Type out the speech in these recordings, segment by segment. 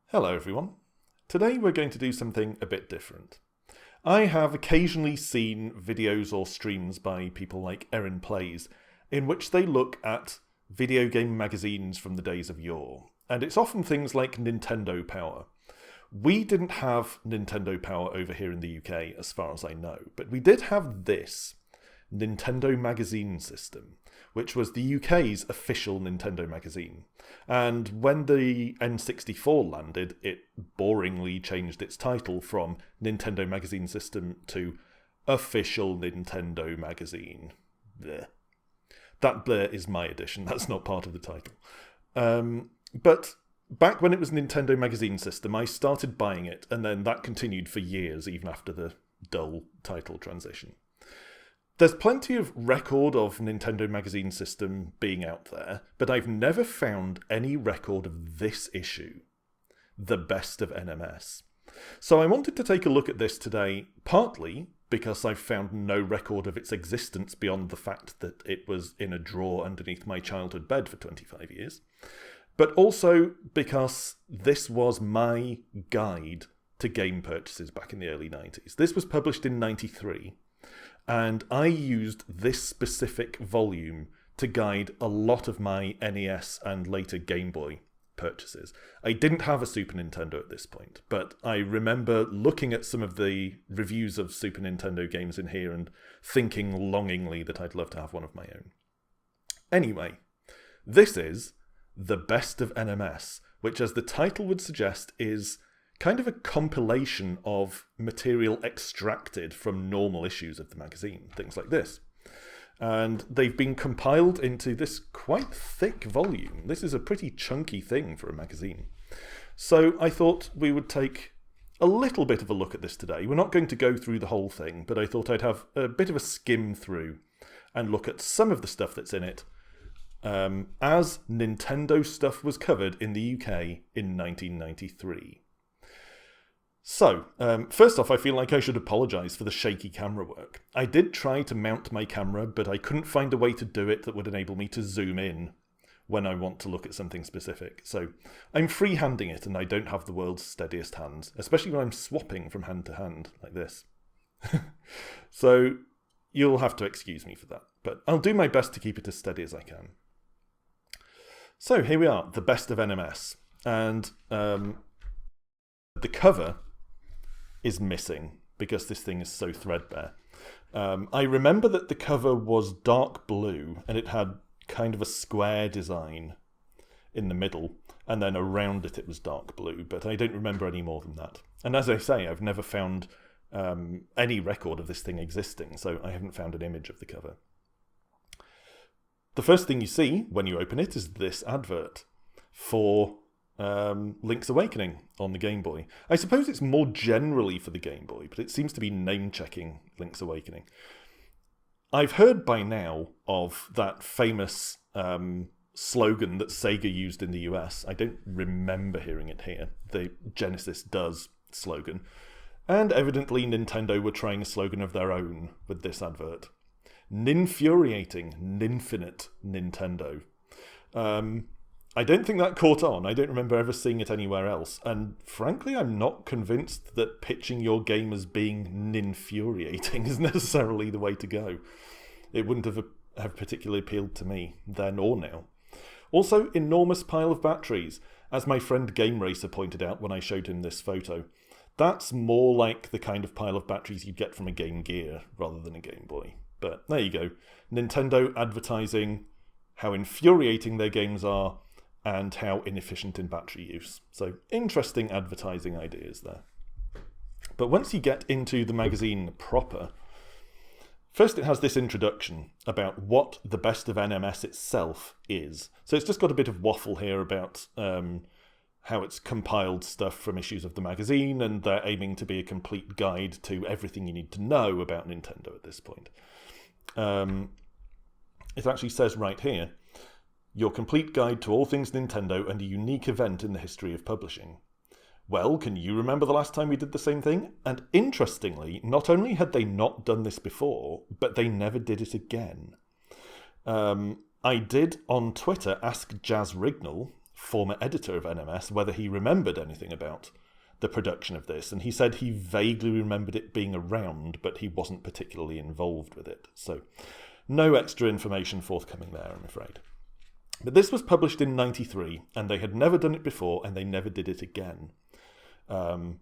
Hello everyone. Today we're going to do something a bit different. I have occasionally seen videos or streams by people like Erin Plays in which they look at video game magazines from the days of yore, and it's often things like Nintendo Power. We didn't have Nintendo Power over here in the UK as far as I know, but we did have this Nintendo Magazine System, which was the UK's official Nintendo magazine. And when the N64 landed, it boringly changed its title from Nintendo Magazine System to Official Nintendo Magazine. Blech. That bleh is my addition, that's not part of the title. But back when it was Nintendo Magazine System, I started buying it, and then that continued for years, even after the dull title transition. There's plenty of record of Nintendo Magazine System being out there, but I've never found any record of this issue, the best of NMS. So I wanted to take a look at this today, partly because I've found no record of its existence beyond the fact that it was in a drawer underneath my childhood bed for 25 years, but also because this was my guide to game purchases back in the early 90s. This was published in 93. And I used this specific volume to guide a lot of my NES and later Game Boy purchases. I didn't have a Super Nintendo at this point, but I remember looking at some of the reviews of Super Nintendo games in here and thinking longingly that I'd love to have one of my own. Anyway, this is The Best of NMS, which, as the title would suggest, is kind of a compilation of material extracted from normal issues of the magazine, things like this. And they've been compiled into this quite thick volume. This is a pretty chunky thing for a magazine. So I thought we would take a little bit of a look at this today. We're not going to go through the whole thing, but I thought I'd have a bit of a skim through and look at some of the stuff that's in it, as Nintendo stuff was covered in the UK in 1993. So, first off, I feel like I should apologise for the shaky camera work. I did try to mount my camera, but I couldn't find a way to do it that would enable me to zoom in when I want to look at something specific. So, I'm free-handing it, and I don't have the world's steadiest hands, especially when I'm swapping from hand to hand, like this. So, you'll have to excuse me for that, but I'll do my best to keep it as steady as I can. So, here we are, the best of NMS, and the cover is missing because this thing is so threadbare. I remember that the cover was dark blue and it had kind of a square design in the middle, and then around it was dark blue, but I don't remember any more than that. And as I say, I've never found any record of this thing existing, so I haven't found an image of the cover. The first thing you see when you open it is this advert for Link's Awakening on the Game Boy. I suppose it's more generally for the Game Boy, but it seems to be name-checking Link's Awakening. I've heard by now of that famous slogan that Sega used in the US. I don't remember hearing it here, the Genesis Does slogan. And evidently Nintendo were trying a slogan of their own with this advert. Ninfuriating, ninfinite Nintendo. I don't think that caught on. I don't remember ever seeing it anywhere else. And frankly, I'm not convinced that pitching your game as being ninfuriating is necessarily the way to go. It wouldn't have particularly appealed to me then or now. Also, enormous pile of batteries. As my friend Game Racer pointed out when I showed him this photo, that's more like the kind of pile of batteries you'd get from a Game Gear rather than a Game Boy. But there you go. Nintendo advertising how infuriating their games are and how inefficient in battery use. So, interesting advertising ideas there. But once you get into the magazine proper, first it has this introduction about what the best of NMS itself is. So it's just got a bit of waffle here about how it's compiled stuff from issues of the magazine, and they're aiming to be a complete guide to everything you need to know about Nintendo at this point. It actually says right here, your complete guide to all things Nintendo and a unique event in the history of publishing. Well, can you remember the last time we did the same thing? And interestingly, not only had they not done this before, but they never did it again. I did on Twitter ask Jazz Rignall, former editor of NMS, whether he remembered anything about the production of this, and he said he vaguely remembered it being around, but he wasn't particularly involved with it. So no extra information forthcoming there, I'm afraid. But this was published in 93, and they had never done it before, and they never did it again. And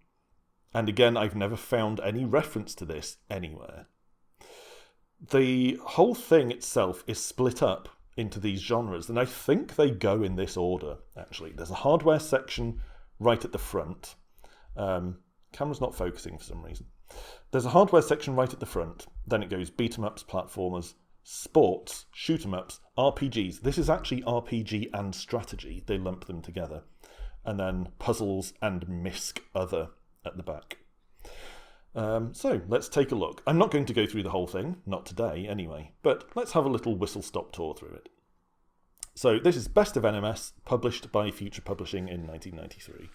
again, I've never found any reference to this anywhere. The whole thing itself is split up into these genres, and I think they go in this order, actually. There's a hardware section right at the front. Camera's not focusing for some reason. There's a hardware section right at the front, then it goes beat-em-ups, platformers, sports, shoot-em-ups, RPGs. This is actually RPG and strategy. They lump them together. And then puzzles and MISC other at the back. So let's take a look. I'm not going to go through the whole thing, not today anyway, but let's have a little whistle-stop tour through it. So this is Best of NMS, published by Future Publishing in 1993.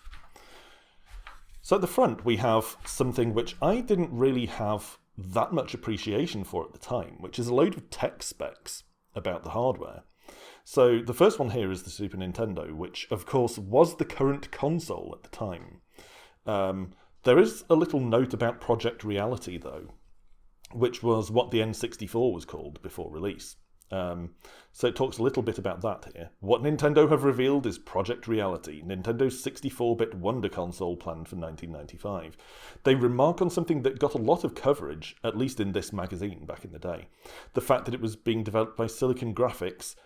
So at the front we have something which I didn't really have that much appreciation for at the time, which is a load of tech specs about the hardware. So the first one here is the Super Nintendo, which of course was the current console at the time. There is a little note about Project Reality though, which was what the N64 was called before release. So it talks a little bit about that here. What Nintendo have revealed is Project Reality, Nintendo's 64-bit wonder console planned for 1995. They remark on something that got a lot of coverage, at least in this magazine back in the day. The fact that it was being developed by Silicon Graphics,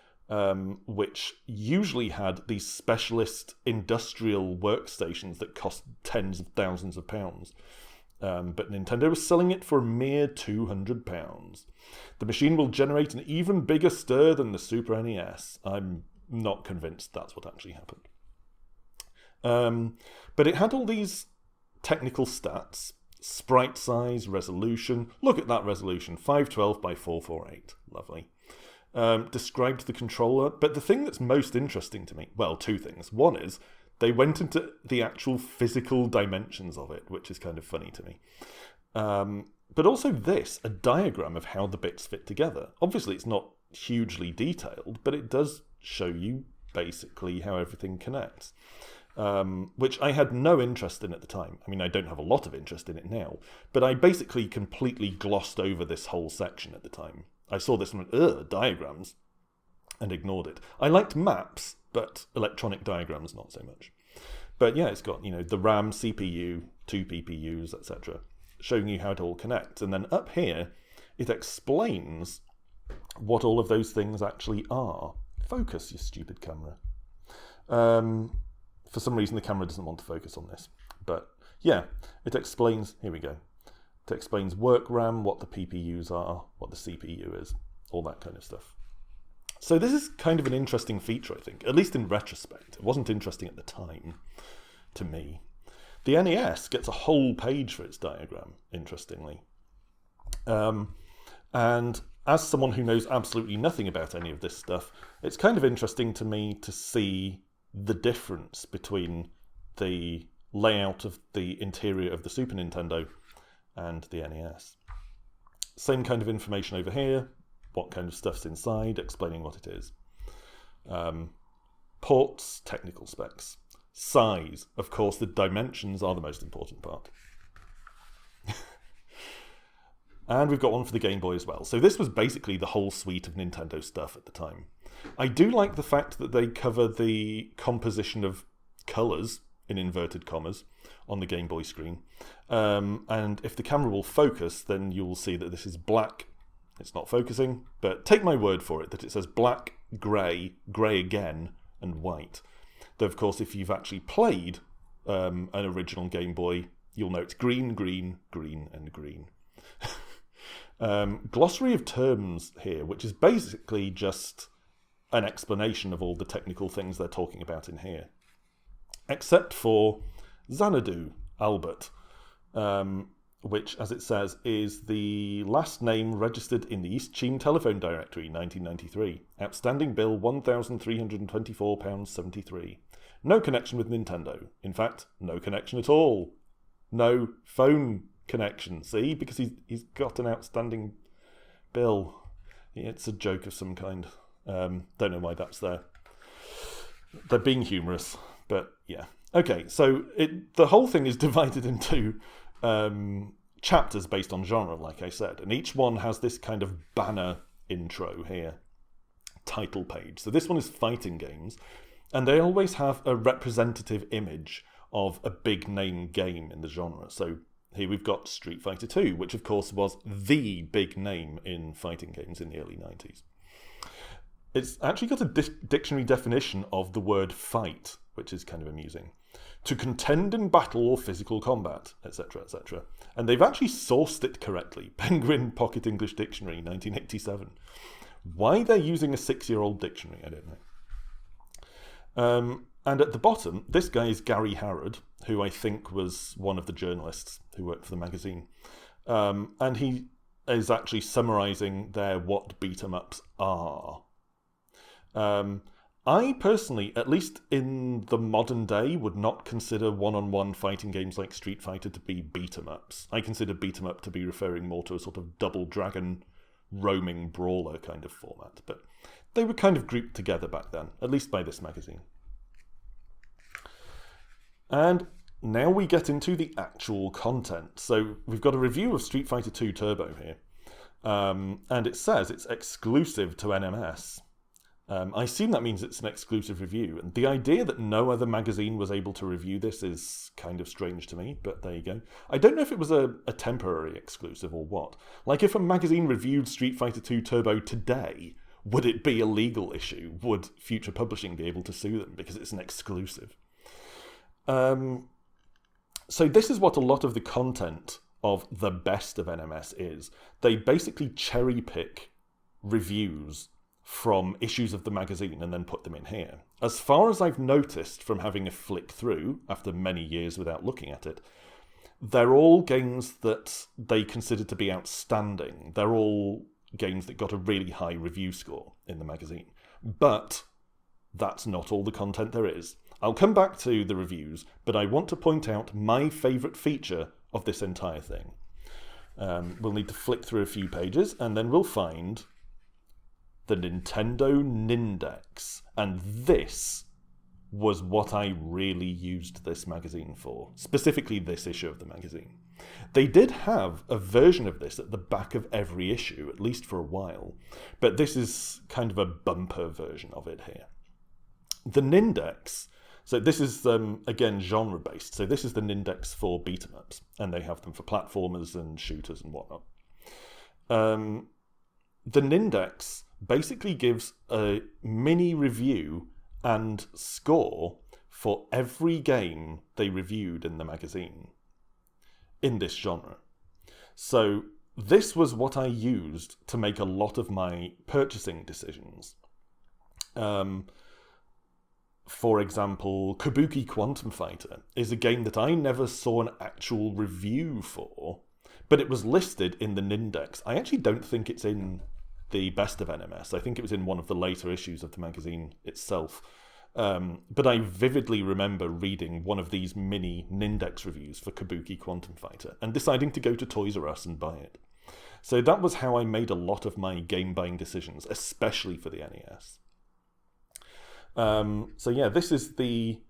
which usually had these specialist industrial workstations that cost tens of thousands of pounds. But Nintendo was selling it for a mere £200. The machine will generate an even bigger stir than the Super NES. I'm not convinced that's what actually happened. But it had all these technical stats, sprite size, resolution. Look at that resolution, 512 by 448. Lovely. Described the controller. But the thing that's most interesting to me, well, two things. One is, they went into the actual physical dimensions of it, which is kind of funny to me. But also this, a diagram of how the bits fit together. Obviously, it's not hugely detailed, but it does show you basically how everything connects, which I had no interest in at the time. I mean, I don't have a lot of interest in it now, but I basically completely glossed over this whole section at the time. I saw this and went, diagrams, and ignored it. I liked maps, but electronic diagrams not so much. But yeah, it's got, the RAM, CPU, 2 PPUs, etc., showing you how it all connects. And then up here, it explains what all of those things actually are. Focus, you stupid camera. For some reason, the camera doesn't want to focus on this. But yeah, it explains, here we go. It explains work RAM, what the PPUs are, what the CPU is, all that kind of stuff. So this is kind of an interesting feature, I think, at least in retrospect. It wasn't interesting at the time, to me. The NES gets a whole page for its diagram, interestingly. And as someone who knows absolutely nothing about any of this stuff, it's kind of interesting to me to see the difference between the layout of the interior of the Super Nintendo and the NES. Same kind of information over here. What kind of stuff's inside, explaining what it is. Ports, technical specs. Size, of course, the dimensions are the most important part. And we've got one for the Game Boy as well. So this was basically the whole suite of Nintendo stuff at the time. I do like the fact that they cover the composition of colours, in inverted commas, on the Game Boy screen. And if the camera will focus, then you'll see that this is black. It's not focusing, but take my word for it that it says black, grey, grey again, and white. Though, of course, if you've actually played an original Game Boy, you'll know it's green, green, green, and green. Glossary of Terms here, which is basically just an explanation of all the technical things they're talking about in here. Except for Xanadu, Albert, which, as it says, is the last name registered in the East Cheam Telephone Directory, 1993. Outstanding bill, £1,324.73. No connection with Nintendo. In fact, no connection at all. No phone connection. See? Because he's got an outstanding bill. It's a joke of some kind. Don't know why that's there. They're being humorous, but yeah. Okay, so the whole thing is divided into chapters based on genre, like I said, and each one has this kind of banner intro here, title page. So this one is fighting games, and they always have a representative image of a big name game in the genre. So here we've got Street Fighter 2, which of course was the big name in fighting games in the early 90s. It's actually got a dictionary definition of the word fight, which is kind of amusing. To contend in battle or physical combat, etc., etc. And they've actually sourced it correctly. Penguin Pocket English Dictionary, 1987. Why they're using a 6-year-old dictionary, I don't know. And at the bottom, this guy is Gary Harrod, who I think was one of the journalists who worked for the magazine. And he is actually summarising there what beat-em-ups are. I personally, at least in the modern day, would not consider one-on-one fighting games like Street Fighter to be beat-em-ups. I consider beat-em-up to be referring more to a sort of double dragon roaming brawler kind of format. But they were kind of grouped together back then, at least by this magazine. And now we get into the actual content. So we've got a review of Street Fighter 2 Turbo here. And it says it's exclusive to NMS. I assume that means it's an exclusive review, and the idea that no other magazine was able to review this is kind of strange to me, but there you go. I don't know if it was a temporary exclusive or what. Like, if a magazine reviewed Street Fighter 2 Turbo today, would it be a legal issue? Would future publishing be able to sue them because it's an exclusive? So this is what a lot of the content of the best of NMS is. They basically cherry pick reviews from issues of the magazine and then put them in here. As far as I've noticed from having a flick through after many years without looking at it, they're all games that they consider to be outstanding. They're all games that got a really high review score in the magazine. But that's not all the content there is. I'll come back to the reviews, but I want to point out my favourite feature of this entire thing. We'll need to flick through a few pages and then we'll find the Nintendo Nindex, and this was what I really used this magazine for, specifically this issue of the magazine. They did have a version of this at the back of every issue, at least for a while, but this is kind of a bumper version of it here. The Nindex, so this is, again, genre-based, so this is the Nindex for beat-em-ups, and they have them for platformers and shooters and whatnot. The Nindex basically gives a mini review and score for every game they reviewed in the magazine in this genre. So this was what I used to make a lot of my purchasing decisions. For example, Kabuki Quantum Fighter is a game that I never saw an actual review for, but it was listed in the Nindex. I actually don't think it's in the best of NMS. I think it was in one of the later issues of the magazine itself. But I vividly remember reading one of these mini Nindex reviews for Kabuki Quantum Fighter and deciding to go to Toys R Us and buy it. So that was how I made a lot of my game buying decisions, especially for the NES. So yeah, this is the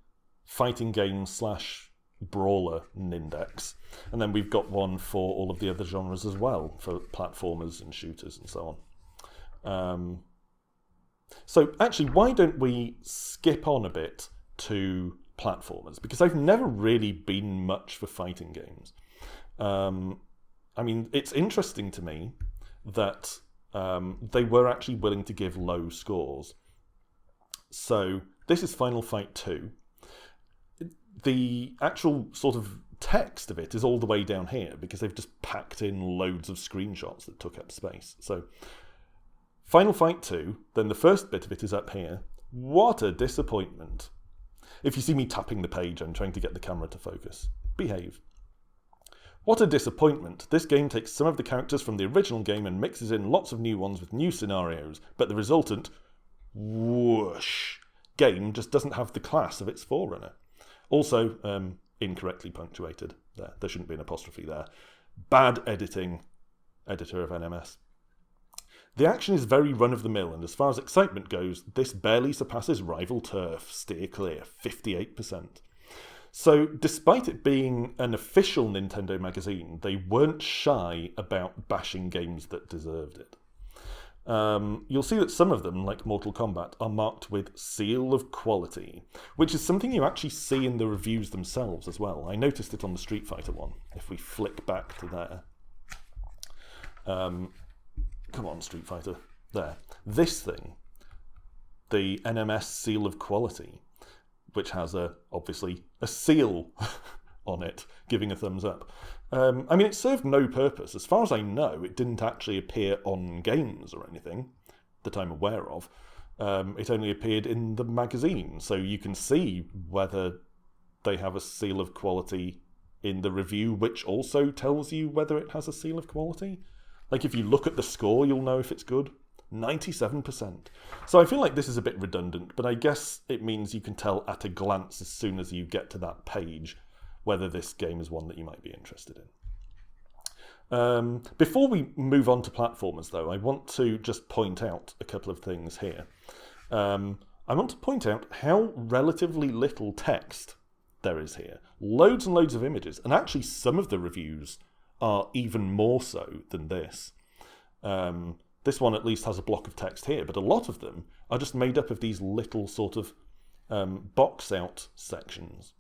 fighting game / brawler Nindex. And then we've got one for all of the other genres as well, for platformers and shooters and so on. So actually, why don't we skip on a bit to platformers? Because I've never really been much for fighting games. I mean, it's interesting to me that they were actually willing to give low scores. So this is Final Fight 2. The actual sort of text of it is all the way down here because they've just packed in loads of screenshots that took up space. So Final Fight 2, then the first bit of it is up here. What a disappointment. If you see me tapping the page, I'm trying to get the camera to focus. Behave. What a disappointment. This game takes some of the characters from the original game and mixes in lots of new ones with new scenarios, but the resultant whoosh game just doesn't have the class of its forerunner. Also, incorrectly punctuated. There shouldn't be an apostrophe there. Bad editing, editor of NMS. The action is very run-of-the-mill, and as far as excitement goes, this barely surpasses rival turf. Steer clear, 58%. So, despite it being an official Nintendo magazine, they weren't shy about bashing games that deserved it. You'll see that some of them, like Mortal Kombat, are marked with Seal of Quality, which is something you actually see in the reviews themselves as well. I noticed it on the Street Fighter one, if we flick back to there. Come on, Street Fighter. There. This thing, the NMS Seal of Quality, which has obviously a seal on it, giving a thumbs up. I mean, it served no purpose. As far as I know, it didn't actually appear on games or anything that I'm aware of. It only appeared in the magazine, so you can see whether they have a seal of quality in the review, which also tells you whether it has a seal of quality. Like, if you look at the score, you'll know if it's good. 97%. So I feel like this is a bit redundant, but I guess it means you can tell at a glance as soon as you get to that page whether this game is one that you might be interested in. Before we move on to platformers, though, I want to just point out a couple of things here. I want to point out how relatively little text there is here. Loads and loads of images, and actually some of the reviews are even more so than this. This one at least has a block of text here, but a lot of them are just made up of these little sort of box out sections.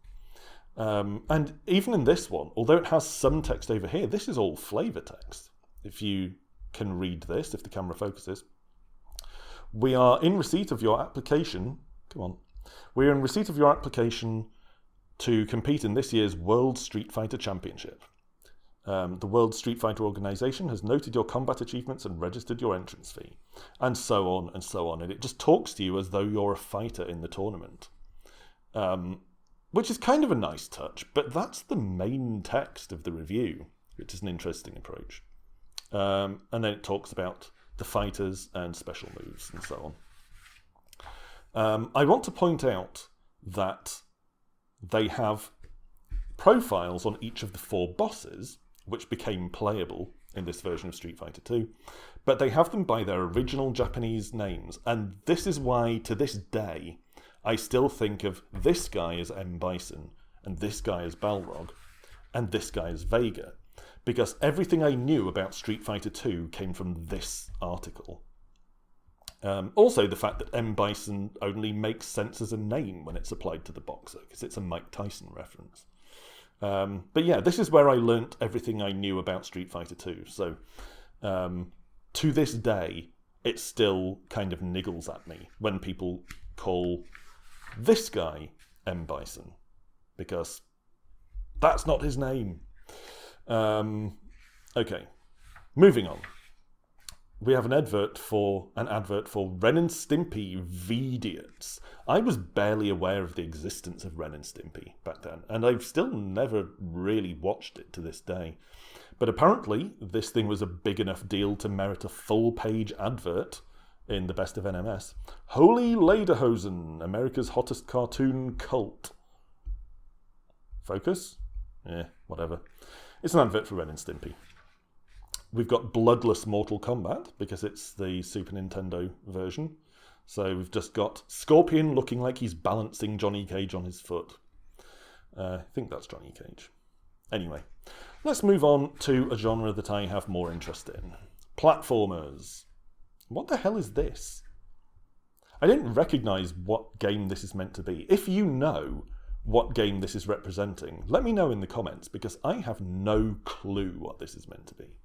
And even in this one, although it has some text over here, this is all flavor text. If you can read this, if the camera focuses. We are in receipt of your application. Come on. We are in receipt of your application to compete in this year's World Street Fighter Championship. The World Street Fighter organization has noted your combat achievements and registered your entrance fee. And so on and so on. And it just talks to you as though you're a fighter in the tournament. Which is kind of a nice touch, but that's the main text of the review, which is an interesting approach. And then it talks about the fighters and special moves and so on. I want to point out that they have profiles on each of the 4 bosses, which became playable in this version of Street Fighter 2, but they have them by their original Japanese names, and this is why, to this day, I still think of this guy as M. Bison, and this guy as Balrog, and this guy as Vega, because everything I knew about Street Fighter 2 came from this article. Also, the fact that M. Bison only makes sense as a name when it's applied to the boxer, because it's a Mike Tyson reference. But yeah, this is where I learnt everything I knew about Street Fighter 2. So, to this day, it still kind of niggles at me when people call this guy M. Bison, because that's not his name. Okay, moving on. We have an advert for Ren and Stimpy Veediots. I was barely aware of the existence of Ren and Stimpy back then, and I've still never really watched it to this day. But apparently, this thing was a big enough deal to merit a full-page advert in the Best of NMS. Holy Lederhosen, America's hottest cartoon cult. Focus? Whatever. It's an advert for Ren and Stimpy. We've got bloodless Mortal Kombat, because it's the Super Nintendo version. So we've just got Scorpion looking like he's balancing Johnny Cage on his foot. I think that's Johnny Cage. Anyway, let's move on to a genre that I have more interest in. Platformers. What the hell is this? I didn't recognise what game this is meant to be. If you know what game this is representing, let me know in the comments, because I have no clue what this is meant to be.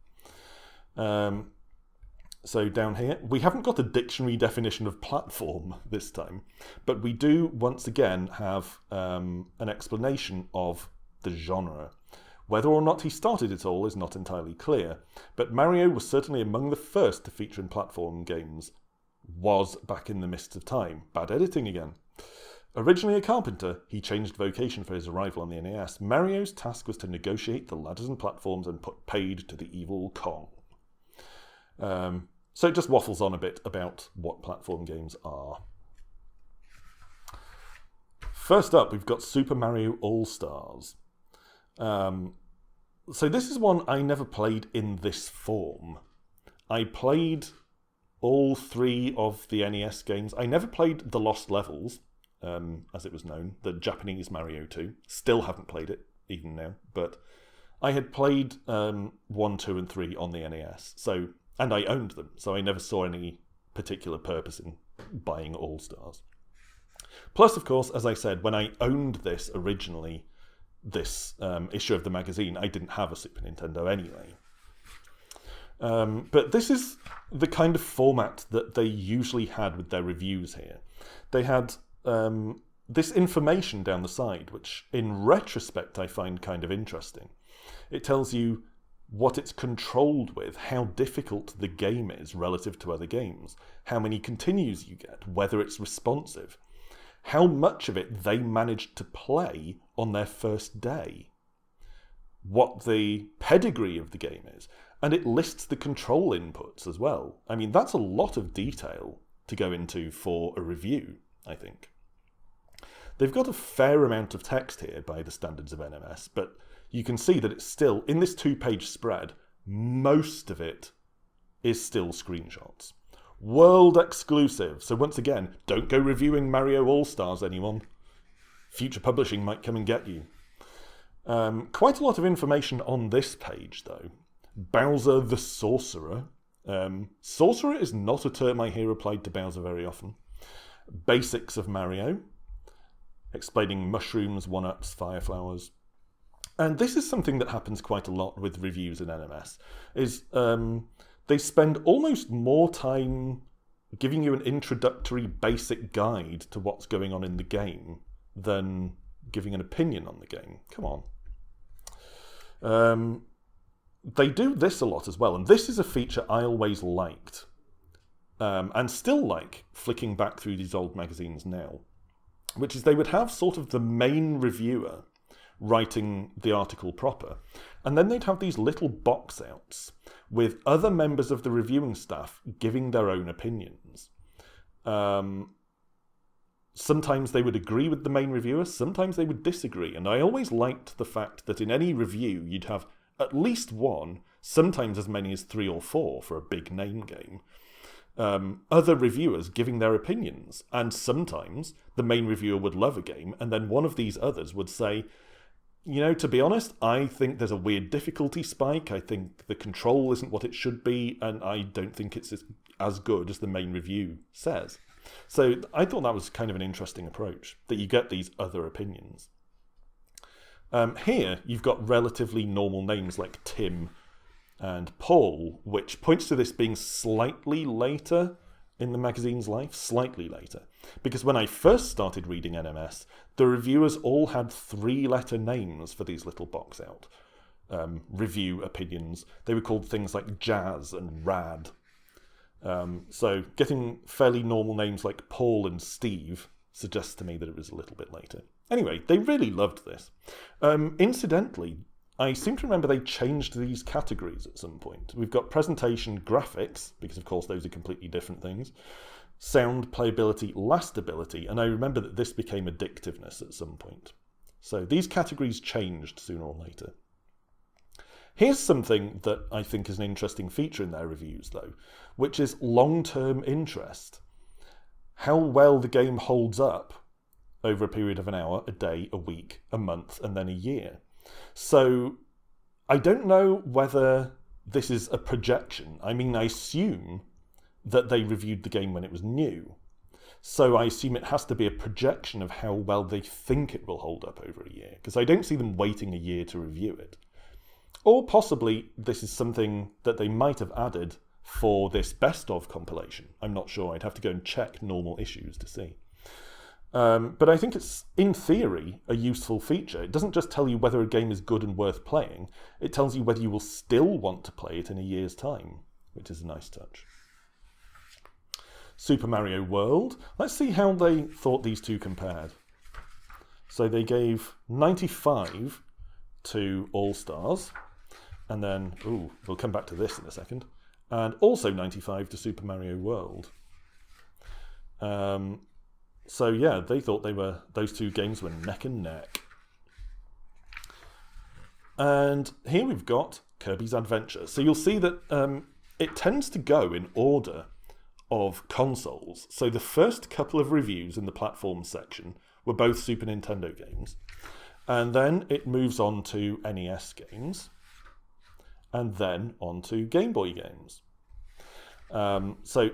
So down here, we haven't got a dictionary definition of platform this time, but we do once again have an explanation of the genre. Whether or not he started it all is not entirely clear, but Mario was certainly among the first to feature in platform games. Was back in the mists of time. Bad editing again. Originally a carpenter, he changed vocation for his arrival on the NES. Mario's task was to negotiate the ladders and platforms and put paid to the evil Kong. So it just waffles on a bit about what platform games are. First up, we've got Super Mario All-Stars. So this is one I never played in this form. I played all 3 of the NES games. I never played The Lost Levels, as it was known, the Japanese Mario 2. Still haven't played it, even now. But I had played 1, 2, and 3 on the NES, and I owned them, so I never saw any particular purpose in buying All-Stars. Plus, of course, as I said, when I owned this originally, this issue of the magazine, I didn't have a Super Nintendo anyway. But this is the kind of format that they usually had with their reviews here. They had this information down the side, which in retrospect I find kind of interesting. It tells you what it's controlled with, how difficult the game is relative to other games, how many continues you get, whether it's responsive, how much of it they managed to play on their first day, what the pedigree of the game is, and it lists the control inputs as well. I mean, that's a lot of detail to go into for a review, I think. They've got a fair amount of text here by the standards of NMS, but you can see that it's still, in this 2-page spread, most of it is still screenshots. World exclusive. So once again, don't go reviewing Mario All-Stars, anyone. Future publishing might come and get you. Quite a lot of information on this page, though. Bowser the Sorcerer. Sorcerer is not a term I hear applied to Bowser very often. Basics of Mario. Explaining mushrooms, 1-ups, fire flowers. And this is something that happens quite a lot with reviews in NMS, is they spend almost more time giving you an introductory basic guide to what's going on in the game than giving an opinion on the game. Come on. They do this a lot as well, and this is a feature I always liked, and still like flicking back through these old magazines now, which is they would have sort of the main reviewer writing the article proper, and then they'd have these little box outs with other members of the reviewing staff giving their own opinions. Sometimes they would agree with the main reviewer, sometimes they would disagree, and I always liked the fact that in any review you'd have at least one, sometimes as many as 3 or 4 for a big name game, other reviewers giving their opinions, and sometimes the main reviewer would love a game, and then one of these others would say, you know, to be honest, I think there's a weird difficulty spike, I think the control isn't what it should be, and I don't think it's as good as the main review says. So I thought that was kind of an interesting approach, that you get these other opinions. Here, you've got relatively normal names like Tim and Paul, which points to this being slightly later in the magazine's life, slightly later. Because when I first started reading NMS, the reviewers all had 3-letter names for these little box out review opinions. They were called things like Jazz and Rad. So getting fairly normal names like Paul and Steve suggests to me that it was a little bit later. Anyway, they really loved this. Incidentally, I seem to remember they changed these categories at some point. We've got presentation graphics, because of course those are completely different things, sound, playability, lastability, and I remember that this became addictiveness at some point. So these categories changed sooner or later. Here's something that I think is an interesting feature in their reviews, though, which is long-term interest. How well the game holds up over a period of an hour, a day, a week, a month, and then a year. So I don't know whether this is a projection. I mean, I assume that they reviewed the game when it was new. So I assume it has to be a projection of how well they think it will hold up over a year, because I don't see them waiting a year to review it. Or possibly this is something that they might have added for this best of compilation. I'm not sure. I'd have to go and check normal issues to see. But I think it's, in theory, a useful feature. It doesn't just tell you whether a game is good and worth playing, it tells you whether you will still want to play it in a year's time, which is a nice touch. Super Mario World. Let's see how they thought these two compared. So they gave 95 to All-Stars, and then, we'll come back to this in a second, and also 95 to Super Mario World. So yeah, they thought those two games were neck and neck. And here we've got Kirby's Adventure. So you'll see that it tends to go in order of consoles. So the first couple of reviews in the platform section were both Super Nintendo games. And then it moves on to NES games. And then on to Game Boy games. So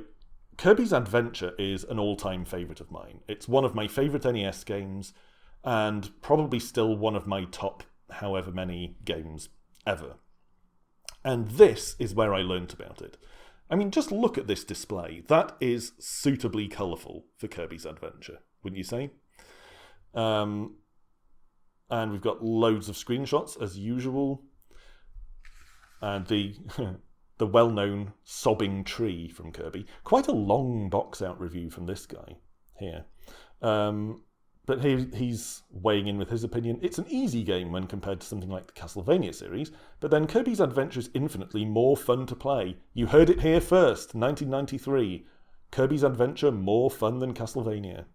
Kirby's Adventure is an all-time favourite of mine. It's one of my favourite NES games, and probably still one of my top however many games ever. And this is where I learnt about it. I mean, just look at this display. That is suitably colourful for Kirby's Adventure, wouldn't you say? And we've got loads of screenshots, as usual. And the the well-known sobbing tree from Kirby. Quite a long box-out review from this guy here. But he's weighing in with his opinion. It's an easy game when compared to something like the Castlevania series, but then Kirby's Adventure is infinitely more fun to play. You heard it here first, 1993. Kirby's Adventure more fun than Castlevania.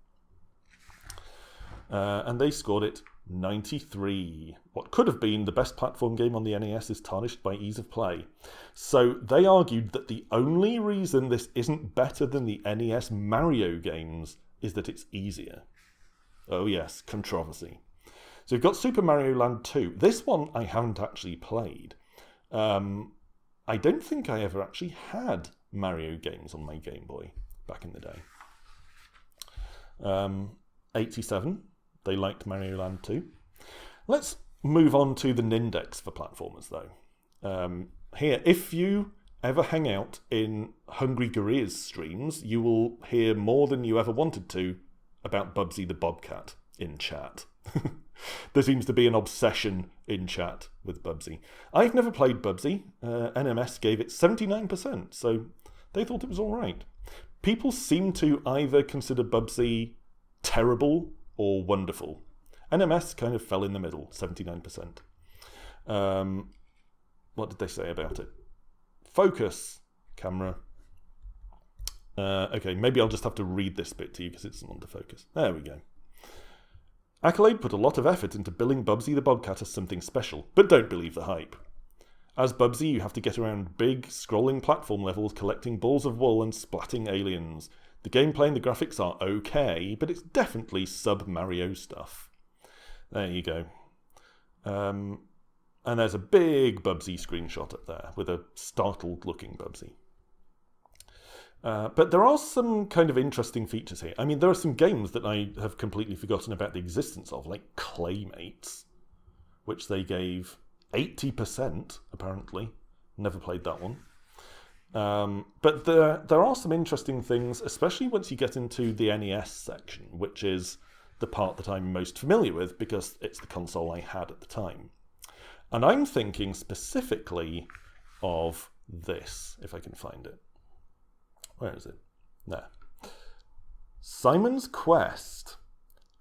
And they scored it 93. What could have been the best platform game on the NES is tarnished by ease of play. So they argued that the only reason this isn't better than the NES Mario games is that it's easier. Oh yes, controversy. So we've got Super Mario Land 2. This one I haven't actually played. I don't think I ever actually had Mario games on my Game Boy back in the day. 87. They liked Mario Land 2. Let's move on to the Nindex for platformers, though. Here, if you ever hang out in Hungry Gorilla's streams, you will hear more than you ever wanted to about Bubsy the Bobcat in chat. There seems to be an obsession in chat with Bubsy. I've never played Bubsy. NMS gave it 79%, so they thought it was all right. People seem to either consider Bubsy terrible or wonderful. NMS kind of fell in the middle, 79%. What did they say about it? Focus, camera. Okay, maybe I'll just have to read this bit to you because it's not to focus. There we go. Accolade put a lot of effort into billing Bubsy the Bobcat as something special, but don't believe the hype. As Bubsy, you have to get around big, scrolling platform levels, collecting balls of wool and splatting aliens. The gameplay and the graphics are okay, but it's definitely sub-Mario stuff. There you go. And there's a big Bubsy screenshot up there with a startled-looking Bubsy. But there are some kind of interesting features here. I mean, there are some games that I have completely forgotten about the existence of, like Claymates, which they gave 80%, apparently. Never played that one. But there are some interesting things, especially once you get into the NES section, which is the part that I'm most familiar with because it's the console I had at the time. And I'm thinking specifically of this, if I can find it. Where is it? There. Simon's Quest,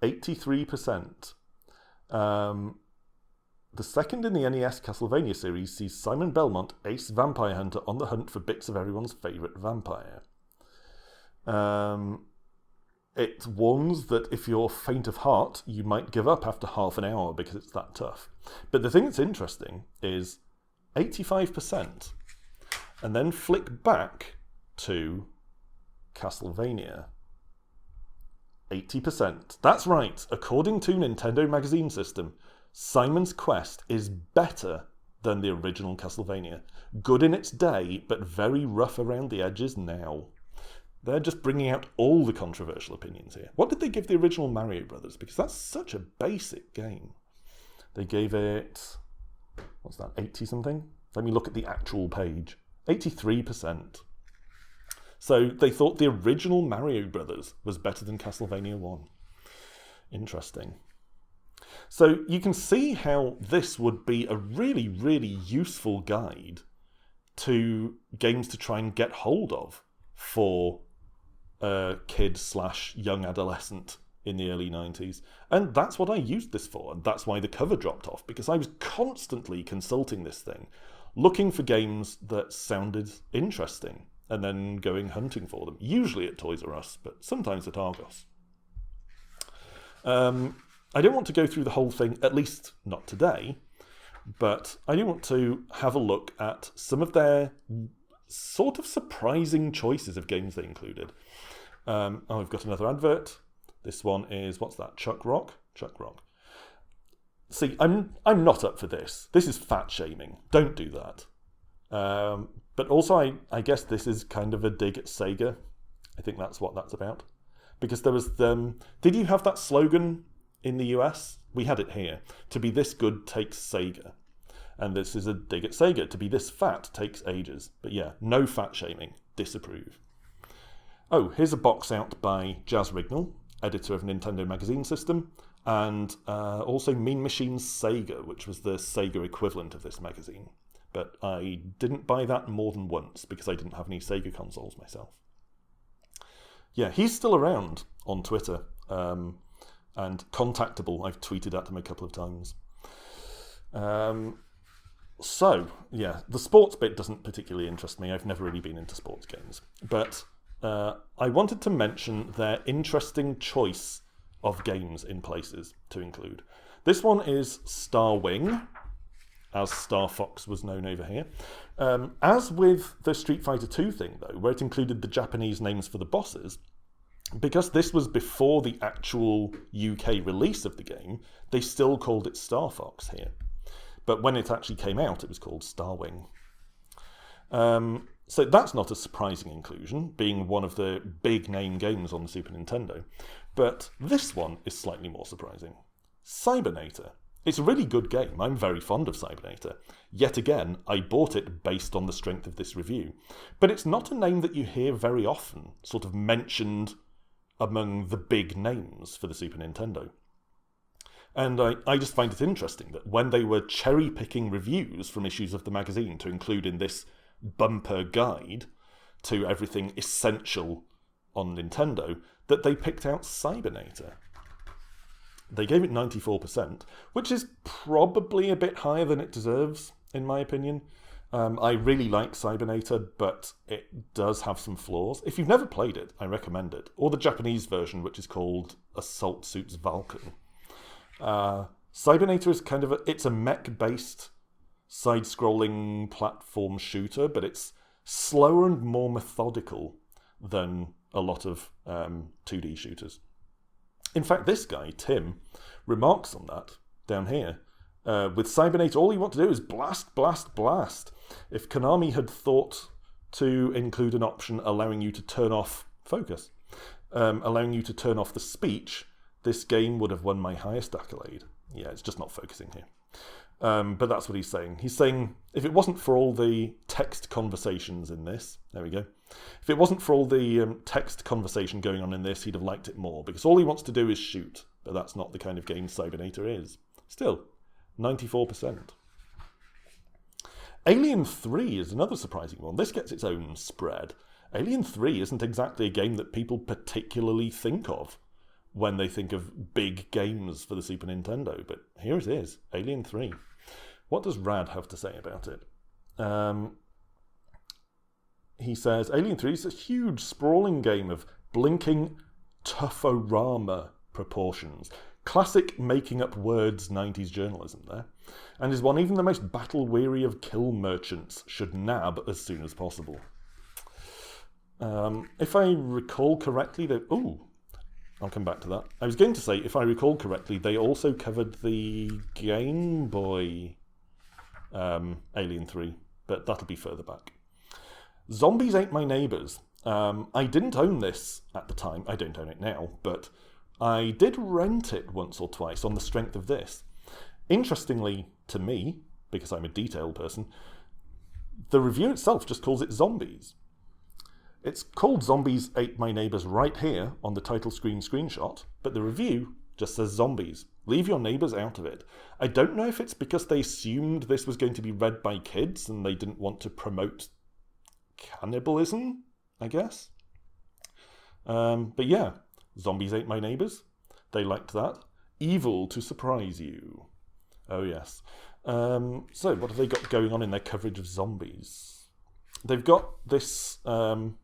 83%. The second in the NES Castlevania series sees Simon Belmont, ace vampire hunter, on the hunt for bits of everyone's favourite vampire. It warns that if you're faint of heart, you might give up after half an hour because it's that tough. But the thing that's interesting is 85%. And then flick back to Castlevania. 80%. That's right. According to Nintendo Magazine System, Simon's Quest is better than the original Castlevania. Good in its day, but very rough around the edges now. They're just bringing out all the controversial opinions here. What did they give the original Mario Brothers? Because that's such a basic game. They gave it, what's that, 80-something? Let me look at the actual page. 83%. So they thought the original Mario Brothers was better than Castlevania 1. Interesting. So you can see how this would be a really, really useful guide to games to try and get hold of for a kid/young adolescent in the early 90s. And that's what I used this for, and that's why the cover dropped off, because I was constantly consulting this thing, looking for games that sounded interesting, and then going hunting for them, usually at Toys R Us, but sometimes at Argos. I don't want to go through the whole thing, at least not today, but I do want to have a look at some of their sort of surprising choices of games they included. We've got another advert. This one is, what's that? Chuck Rock? Chuck Rock. See, I'm not up for this. This is fat shaming. Don't do that. But also, I guess this is kind of a dig at Sega. I think that's what that's about. Because there was did you have that slogan in the US? We had it here. To be this good takes Sega. And this is a dig at Sega. To be this fat takes ages. But yeah, no fat shaming. Disapprove. Oh, here's a box out by Jazz Rignall, editor of Nintendo Magazine System, and also Mean Machines Sega, which was the Sega equivalent of this magazine. But I didn't buy that more than once because I didn't have any Sega consoles myself. Yeah, he's still around on Twitter and contactable. I've tweeted at him a couple of times. So, yeah, the sports bit doesn't particularly interest me. I've never really been into sports games. But I wanted to mention their interesting choice of games in places to include. This one is Star Wing, as Star Fox was known over here. As with the Street Fighter II thing, though, where it included the Japanese names for the bosses, because this was before the actual UK release of the game, they still called it Star Fox here. But when it actually came out, it was called Star Wing. So that's not a surprising inclusion, being one of the big name games on the Super Nintendo. But this one is slightly more surprising. Cybernator. It's a really good game. I'm very fond of Cybernator. Yet again, I bought it based on the strength of this review. But it's not a name that you hear very often, sort of mentioned among the big names for the Super Nintendo. And I just find it interesting that when they were cherry-picking reviews from issues of the magazine to include in this bumper guide to everything essential on Nintendo, that they picked out Cybernator. They gave it 94%, which is probably a bit higher than it deserves, in my opinion. I really like Cybernator, but it does have some flaws. If you've never played it, I recommend it. Or the Japanese version, which is called Assault Suits Vulcan. Cybernator is kind of it's a mech-based side-scrolling platform shooter, but it's slower and more methodical than a lot of 2D shooters. In fact, this guy, Tim, remarks on that down here. With Cybernator, all you want to do is blast, blast, blast. If Konami had thought to include an option allowing you to turn off focus, allowing you to turn off the speech, this game would have won my highest accolade. Yeah, it's just not focusing here. But that's what he's saying. He's saying, if it wasn't for all the text conversations in this, there we go. If it wasn't for all the text conversation going on in this, he'd have liked it more, because all he wants to do is shoot, but that's not the kind of game Cybernator is. Still, 94%. Alien 3 is another surprising one. This gets its own spread. Alien 3 isn't exactly a game that people particularly think of when they think of big games for the Super Nintendo, but here it is, Alien 3. What does Rad have to say about it? He says, Alien 3 is a huge, sprawling game of blinking tough-o-rama proportions. Classic making up words 90s journalism there. And is one even the most battle-weary of kill merchants should nab as soon as possible. If I recall correctly, I'll come back to that. I was going to say, if I recall correctly, they also covered the Game Boy Alien 3, but that'll be further back. Zombies Ain't My Neighbours. I didn't own this at the time. I don't own it now, but I did rent it once or twice on the strength of this. Interestingly to me, because I'm a detail person, the review itself just calls it Zombies. It's called Zombies Ate My Neighbours right here on the title screen screenshot, but the review just says Zombies. Leave your neighbours out of it. I don't know if it's because they assumed this was going to be read by kids and they didn't want to promote cannibalism, I guess. But yeah, Zombies Ate My Neighbours. They liked that. Evil to surprise you. Oh yes. So what have they got going on in their coverage of zombies? They've got this... well,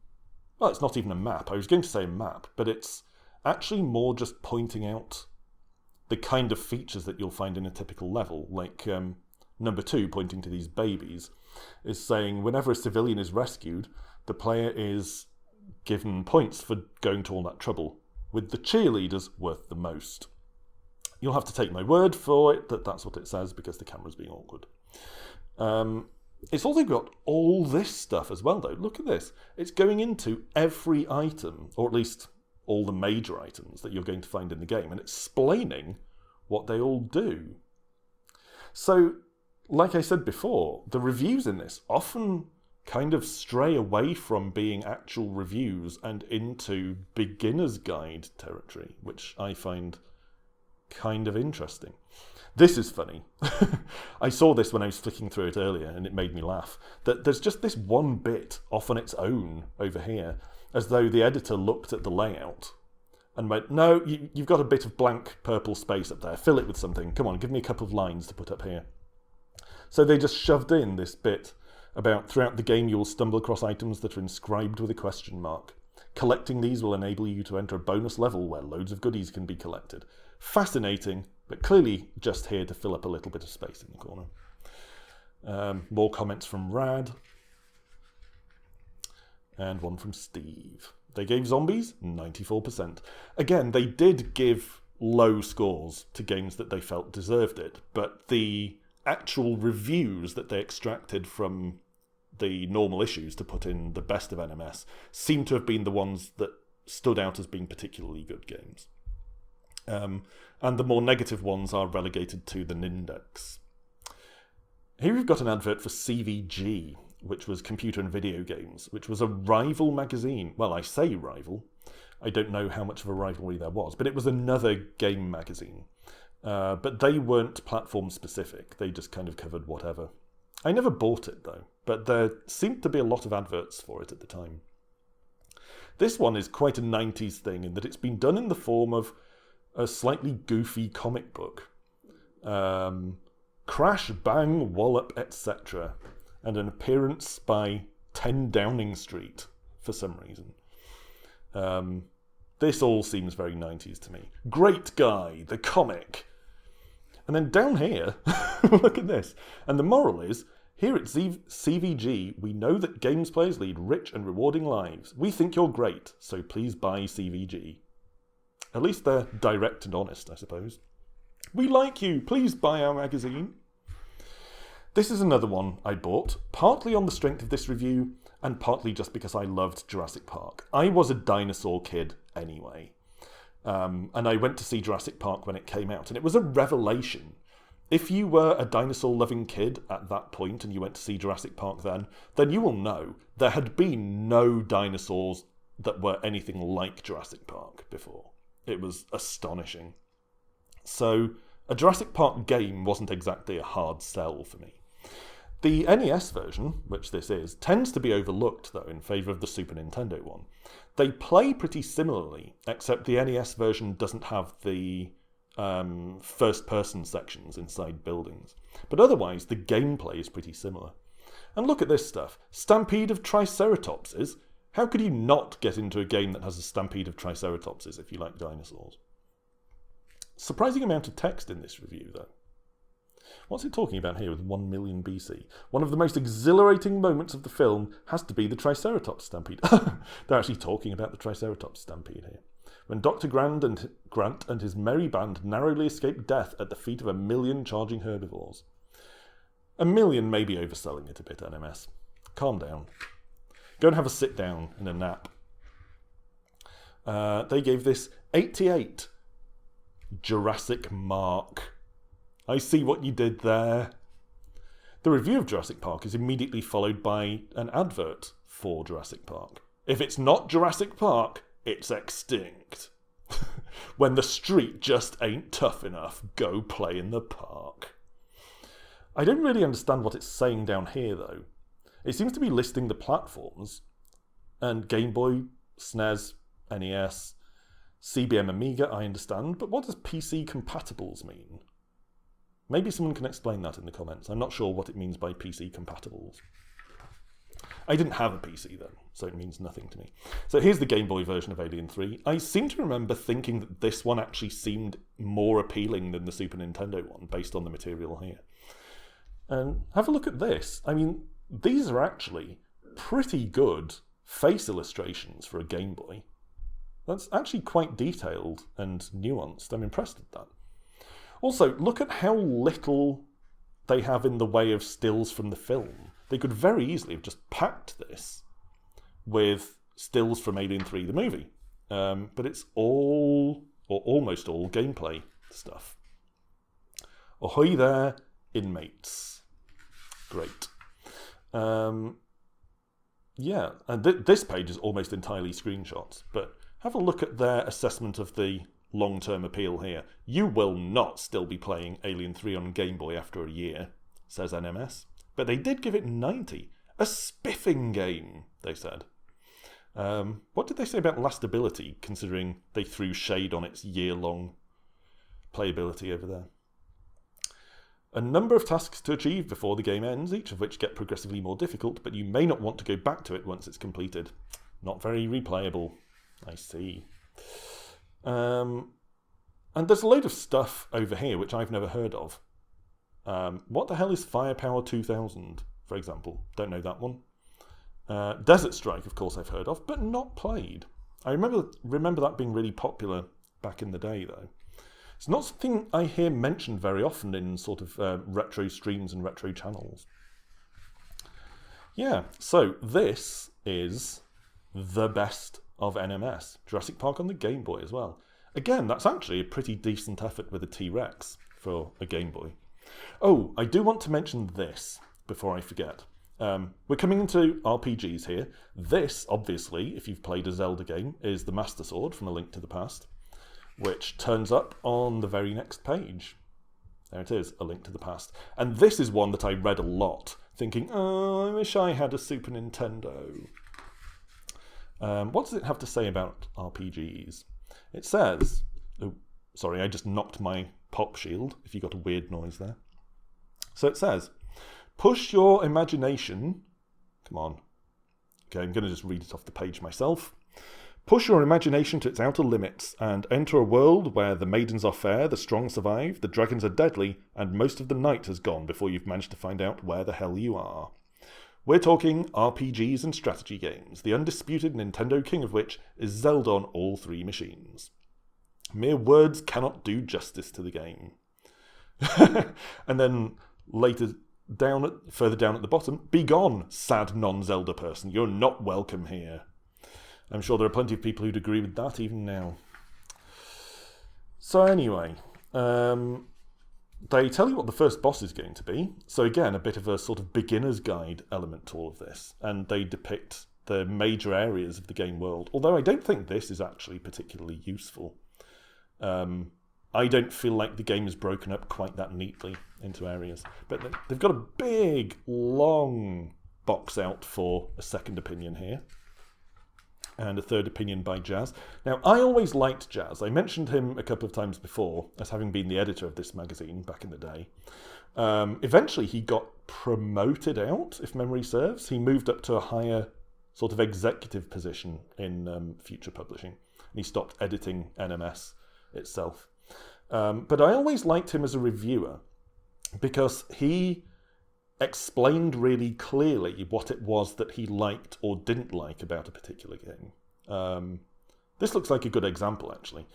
it's not even a map. I was going to say a map, but it's actually more just pointing out the kind of features that you'll find in a typical level, like number 2 pointing to these babies. is saying whenever a civilian is rescued, the player is given points for going to all that trouble, with the cheerleaders worth the most. You'll have to take my word for it that that's what it says, because the camera's being awkward. It's also got all this stuff as well, though. Look at this. It's going into every item, or at least all the major items that you're going to find in the game, and explaining what they all do. So, like I said before, the reviews in this often kind of stray away from being actual reviews and into beginner's guide territory, which I find kind of interesting. This is funny. I saw this when I was flicking through it earlier, and it made me laugh. That there's just this one bit off on its own over here, as though the editor looked at the layout and went, no, you've got a bit of blank purple space up there. Fill it with something. Come on, give me a couple of lines to put up here. So they just shoved in this bit about throughout the game you will stumble across items that are inscribed with a question mark. Collecting these will enable you to enter a bonus level where loads of goodies can be collected. Fascinating, but clearly just here to fill up a little bit of space in the corner. More comments from Rad. And one from Steve. They gave zombies 94%. Again, they did give low scores to games that they felt deserved it, but the actual reviews that they extracted from the normal issues to put in the best of NMS seem to have been the ones that stood out as being particularly good games. And the more negative ones are relegated to the Nindex. Here we've got an advert for CVG, which was Computer and Video Games, which was a rival magazine. Well, I say rival. I don't know how much of a rivalry there was, but it was another game magazine. But they weren't platform specific. They just kind of covered whatever. I never bought it, though, but there seemed to be a lot of adverts for it at the time. This one is quite a 90s thing in that it's been done in the form of a slightly goofy comic book. Crash, bang, wallop, etc. And an appearance by 10 Downing Street, for some reason. This all seems very 90s to me. Great Guy, the comic. And then down here, look at this. And the moral is, here at CVG, we know that games players lead rich and rewarding lives. We think you're great, so please buy CVG. At least they're direct and honest, I suppose. We like you, please buy our magazine. This is another one I bought, partly on the strength of this review, and partly just because I loved Jurassic Park. I was a dinosaur kid anyway. And I went to see Jurassic Park when it came out, and it was a revelation. If you were a dinosaur-loving kid at that point and you went to see Jurassic Park then you will know there had been no dinosaurs that were anything like Jurassic Park before. It was astonishing. So a Jurassic Park game wasn't exactly a hard sell for me. The NES version, which this is, tends to be overlooked, though, in favour of the Super Nintendo one. They play pretty similarly, except the NES version doesn't have the first-person sections inside buildings. But otherwise, the gameplay is pretty similar. And look at this stuff. Stampede of Triceratopses. How could you not get into a game that has a stampede of Triceratopses if you like dinosaurs? Surprising amount of text in this review, though. What's it talking about here with 1 million BC? One of the most exhilarating moments of the film has to be the Triceratops Stampede. They're actually talking about the Triceratops Stampede here. When Dr. Grant and his merry band narrowly escaped death at the feet of 1 million charging herbivores. 1 million may be overselling it a bit, NMS. Calm down. Go and have a sit down and a nap. They gave this 88. Jurassic Mark. I see what you did there. The review of Jurassic Park is immediately followed by an advert for Jurassic Park. If it's not Jurassic Park, it's extinct. When the street just ain't tough enough, go play in the park. I don't really understand what it's saying down here, though. It seems to be listing the platforms, and Game Boy, SNES, NES, CBM Amiga, I understand, but what does PC compatibles mean? Maybe someone can explain that in the comments. I'm not sure what it means by PC compatibles. I didn't have a PC then, so it means nothing to me. So here's the Game Boy version of Alien 3. I seem to remember thinking that this one actually seemed more appealing than the Super Nintendo one, based on the material here. And have a look at this. I mean, these are actually pretty good face illustrations for a Game Boy. That's actually quite detailed and nuanced. I'm impressed with that. Also, look at how little they have in the way of stills from the film. They could very easily have just packed this with stills from Alien 3, the movie. But it's all, or almost all, gameplay stuff. Ahoy there, inmates. Great. Yeah, and this page is almost entirely screenshots, but have a look at their assessment of the long-term appeal here. You will not still be playing Alien 3 on Game Boy after a year, says NMS. But they did give it 90. A spiffing game, they said. What did they say about lastability, considering they threw shade on its year-long playability over there? A number of tasks to achieve before the game ends, each of which get progressively more difficult, but you may not want to go back to it once it's completed. Not very replayable. I see. And there's a load of stuff over here which I've never heard of. What the hell is Firepower 2000, for example? Don't know that one. Desert Strike, of course, I've heard of, but not played. I remember that being really popular back in the day, though. It's not something I hear mentioned very often in sort of retro streams and retro channels. Yeah, so this is the best of NMS. Jurassic Park on the Game Boy as well. Again, that's actually a pretty decent effort with a T-Rex for a Game Boy. Oh, I do want to mention this before I forget. We're coming into RPGs here. This, obviously, if you've played a Zelda game, is the Master Sword from A Link to the Past, which turns up on the very next page. There it is, A Link to the Past. And this is one that I read a lot, thinking, oh, I wish I had a Super Nintendo. What does it have to say about RPGs? It says... Oh, sorry, I just knocked my pop shield, if you got a weird noise there. So it says, push your imagination... Come on. Okay, I'm going to just read it off the page myself. Push your imagination to its outer limits and enter a world where the maidens are fair, the strong survive, the dragons are deadly, and most of the night has gone before you've managed to find out where the hell you are. We're talking RPGs and strategy games, the undisputed Nintendo king of which is Zelda on all three machines. Mere words cannot do justice to the game. And then further down at the bottom, be gone, sad non-Zelda person, you're not welcome here. I'm sure there are plenty of people who'd agree with that even now. So anyway, they tell you what the first boss is going to be. So again, a bit of a sort of beginner's guide element to all of this. And they depict the major areas of the game world. Although I don't think this is actually particularly useful. I don't feel like the game is broken up quite that neatly into areas. But they've got a big, long box out for a second opinion here. And a third opinion by Jazz. Now, I always liked Jazz. I mentioned him a couple of times before as having been the editor of this magazine back in the day. Eventually, he got promoted out, if memory serves. He moved up to a higher sort of executive position in Future Publishing. And he stopped editing NMS itself. But I always liked him as a reviewer because he explained really clearly what it was that he liked or didn't like about a particular game. This looks like a good example, actually.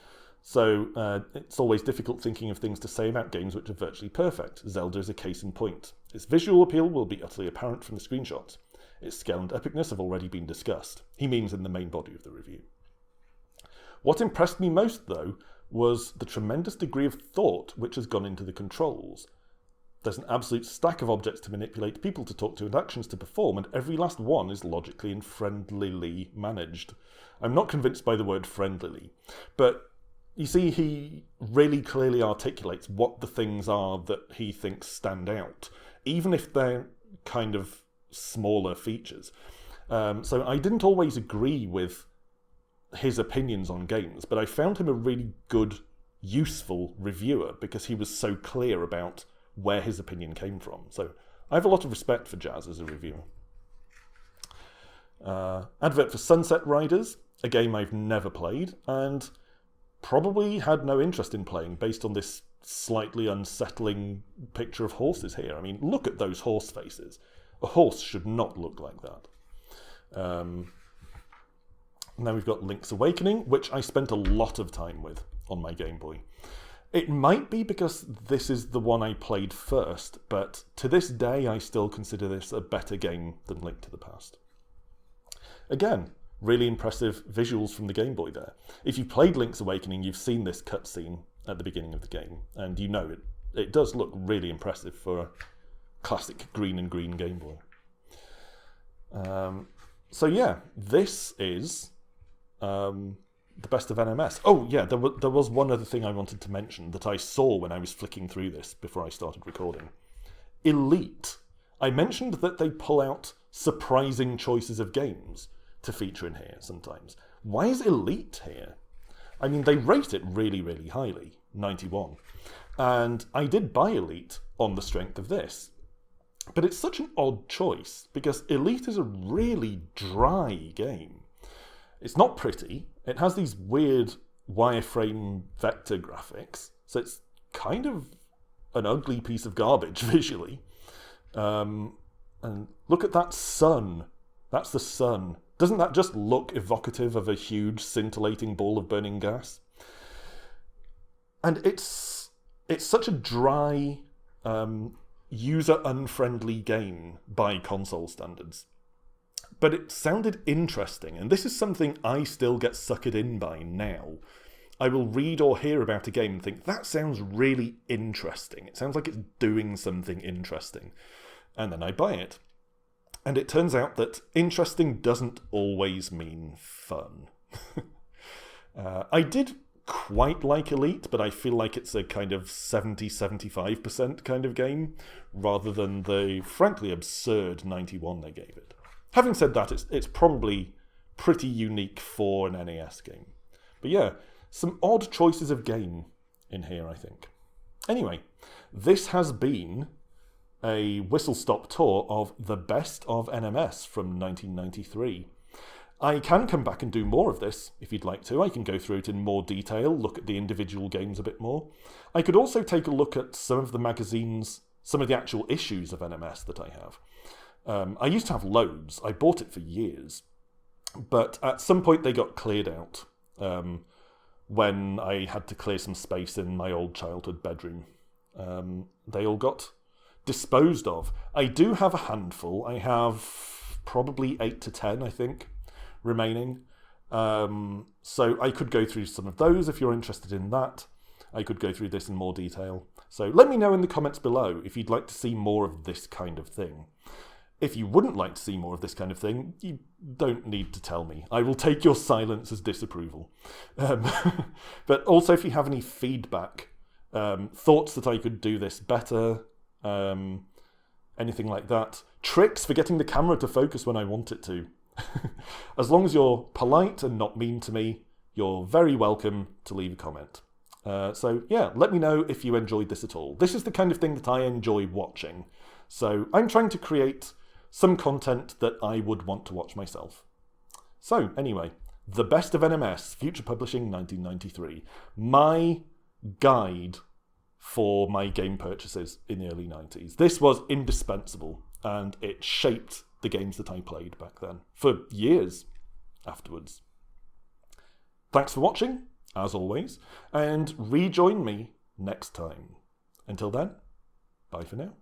So it's always difficult thinking of things to say about games which are virtually perfect. Zelda is a case in point. Its visual appeal will be utterly apparent from the screenshots. Its scale and epicness have already been discussed. He means in the main body of the review. What impressed me most, though, was the tremendous degree of thought which has gone into the controls. There's an absolute stack of objects to manipulate, people to talk to, and actions to perform, and every last one is logically and friendlily managed. I'm not convinced by the word friendlily, but you see, he really clearly articulates what the things are that he thinks stand out, even if they're kind of smaller features. So I didn't always agree with his opinions on games, but I found him a really good, useful reviewer because he was so clear about where his opinion came from. So I have a lot of respect for Jazz as a reviewer. Advert for Sunset Riders, a game I've never played, and probably had no interest in playing based on this slightly unsettling picture of horses here. I mean, look at those horse faces. A horse should not look like that. Now we've got Link's Awakening, which I spent a lot of time with on my Game Boy. It might be because this is the one I played first, but to this day I still consider this a better game than Link to the Past. Again, really impressive visuals from the Game Boy there. If you played Link's Awakening, you've seen this cutscene at the beginning of the game, and you know it does look really impressive for a classic green and green Game Boy. So yeah, this is the best of NMS. Oh yeah, there was one other thing I wanted to mention that I saw when I was flicking through this before I started recording. Elite. I mentioned that they pull out surprising choices of games to feature in here sometimes. Why is Elite here? I mean, they rate it really, really highly, 91. And I did buy Elite on the strength of this. But it's such an odd choice, because Elite is a really dry game. It's not pretty. It has these weird wireframe vector graphics, so it's kind of an ugly piece of garbage visually. And look at that sun. That's the sun. Doesn't that just look evocative of a huge scintillating ball of burning gas? And it's such a dry, user-unfriendly game by console standards. But it sounded interesting, and this is something I still get suckered in by now. I will read or hear about a game and think, that sounds really interesting. It sounds like it's doing something interesting. And then I buy it. And it turns out that interesting doesn't always mean fun. I did quite like Elite, but I feel like it's a kind of 70-75% kind of game, rather than the frankly absurd 91 they gave it. Having said that, it's probably pretty unique for an NES game. But yeah, some odd choices of game in here, I think. Anyway, this has been a whistle-stop tour of the best of NMS from 1993. I can come back and do more of this, if you'd like to. I can go through it in more detail, look at the individual games a bit more. I could also take a look at some of the magazines, some of the actual issues of NMS that I have. I used to have loads. I bought it for years. But at some point they got cleared out when I had to clear some space in my old childhood bedroom. They all got disposed of. I do have a handful. I have probably 8 to 10, I think, remaining. So I could go through some of those if you're interested in that. I could go through this in more detail. So let me know in the comments below if you'd like to see more of this kind of thing. If you wouldn't like to see more of this kind of thing, you don't need to tell me. I will take your silence as disapproval. But also if you have any feedback, thoughts that I could do this better, anything like that, tricks for getting the camera to focus when I want it to. As long as you're polite and not mean to me, you're very welcome to leave a comment. So yeah, let me know if you enjoyed this at all. This is the kind of thing that I enjoy watching. So I'm trying to create some content that I would want to watch myself. So anyway, the best of NMS, Future Publishing 1993. My guide for my game purchases in the early 90s. This was indispensable, and it shaped the games that I played back then, for years afterwards. Thanks for watching, as always, and rejoin me next time. Until then, bye for now.